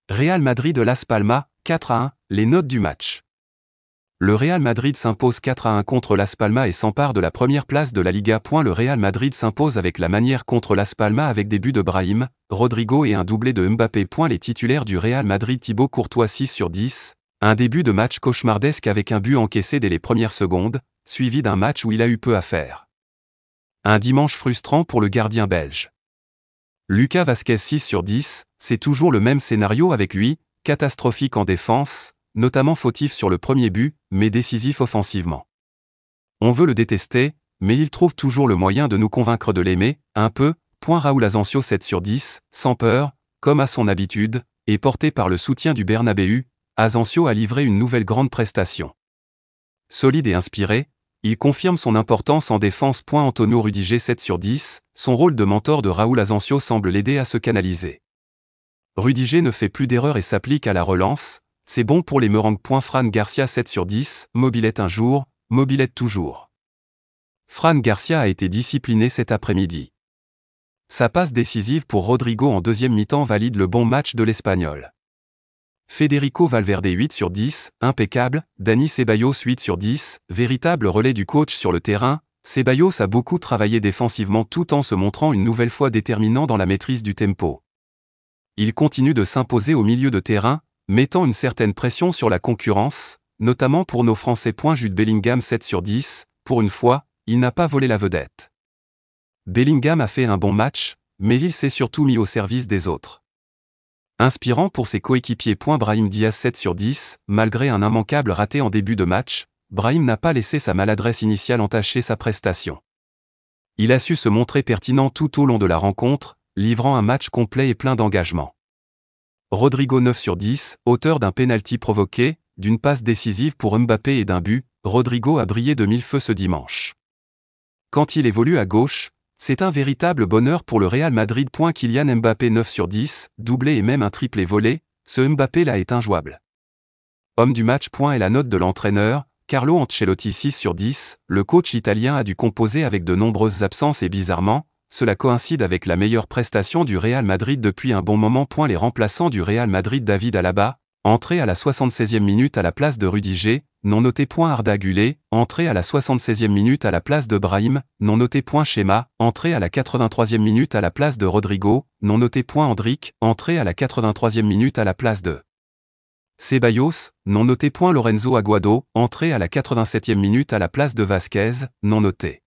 Real Madrid-Las Palmas, 4-1, les notes du match. Le Real Madrid s'impose 4-1 contre Las Palmas et s'empare de la première place de la Liga. Le Real Madrid s'impose avec la manière contre Las Palmas avec des buts de Brahim, Rodrigo et un doublé de Mbappé. Les titulaires du Real Madrid: Thibaut Courtois 6/10, un début de match cauchemardesque avec un but encaissé dès les premières secondes, suivi d'un match où il a eu peu à faire. Un dimanche frustrant pour le gardien belge. Lucas Vázquez 6/10, c'est toujours le même scénario avec lui, catastrophique en défense, notamment fautif sur le premier but, mais décisif offensivement. On veut le détester, mais il trouve toujours le moyen de nous convaincre de l'aimer, un peu. Raúl Asensio 7/10, sans peur, comme à son habitude, et porté par le soutien du Bernabéu, Asensio a livré une nouvelle grande prestation. Solide et inspiré, il confirme son importance en défense. Antonio Rudiger 7/10, son rôle de mentor de Raúl Asensio semble l'aider à se canaliser. Rudiger ne fait plus d'erreurs et s'applique à la relance, c'est bon pour les Merengues. Fran Garcia 7/10, mobilette un jour, mobilette toujours. Fran Garcia a été discipliné cet après-midi. Sa passe décisive pour Rodrigo en deuxième mi-temps valide le bon match de l'Espagnol. Federico Valverde 8/10, impeccable. Dani Ceballos 8/10, véritable relais du coach sur le terrain. Ceballos a beaucoup travaillé défensivement tout en se montrant une nouvelle fois déterminant dans la maîtrise du tempo. Il continue de s'imposer au milieu de terrain, mettant une certaine pression sur la concurrence, notamment pour nos Français. Jude Bellingham 7/10, pour une fois, il n'a pas volé la vedette. Bellingham a fait un bon match, mais il s'est surtout mis au service des autres. Inspirant pour ses coéquipiers. Brahim Diaz 7/10, malgré un immanquable raté en début de match, Brahim n'a pas laissé sa maladresse initiale entacher sa prestation. Il a su se montrer pertinent tout au long de la rencontre, livrant un match complet et plein d'engagement. Rodrigo 9/10, auteur d'un pénalty provoqué, d'une passe décisive pour Mbappé et d'un but, Rodrigo a brillé de mille feux ce dimanche. Quand il évolue à gauche, c'est un véritable bonheur pour le Real Madrid. Kylian Mbappé 9/10, doublé et même un triplé volé, ce Mbappé-là est injouable. Homme du match. Et la note de l'entraîneur, Carlo Ancelotti 6/10, le coach italien a dû composer avec de nombreuses absences et bizarrement, cela coïncide avec la meilleure prestation du Real Madrid depuis un bon moment. Les remplaçants du Real Madrid: David Alaba, entré à la 76e minute à la place de Rudiger, non noté. Arda Güler, entré à la 76e minute à la place de Brahim, non noté. Schema, entré à la 83e minute à la place de Rodrigo, non noté. Endrick, entré à la 83e minute à la place de Ceballos, non noté. Lorenzo Aguado, entré à la 87e minute à la place de Vázquez, non noté.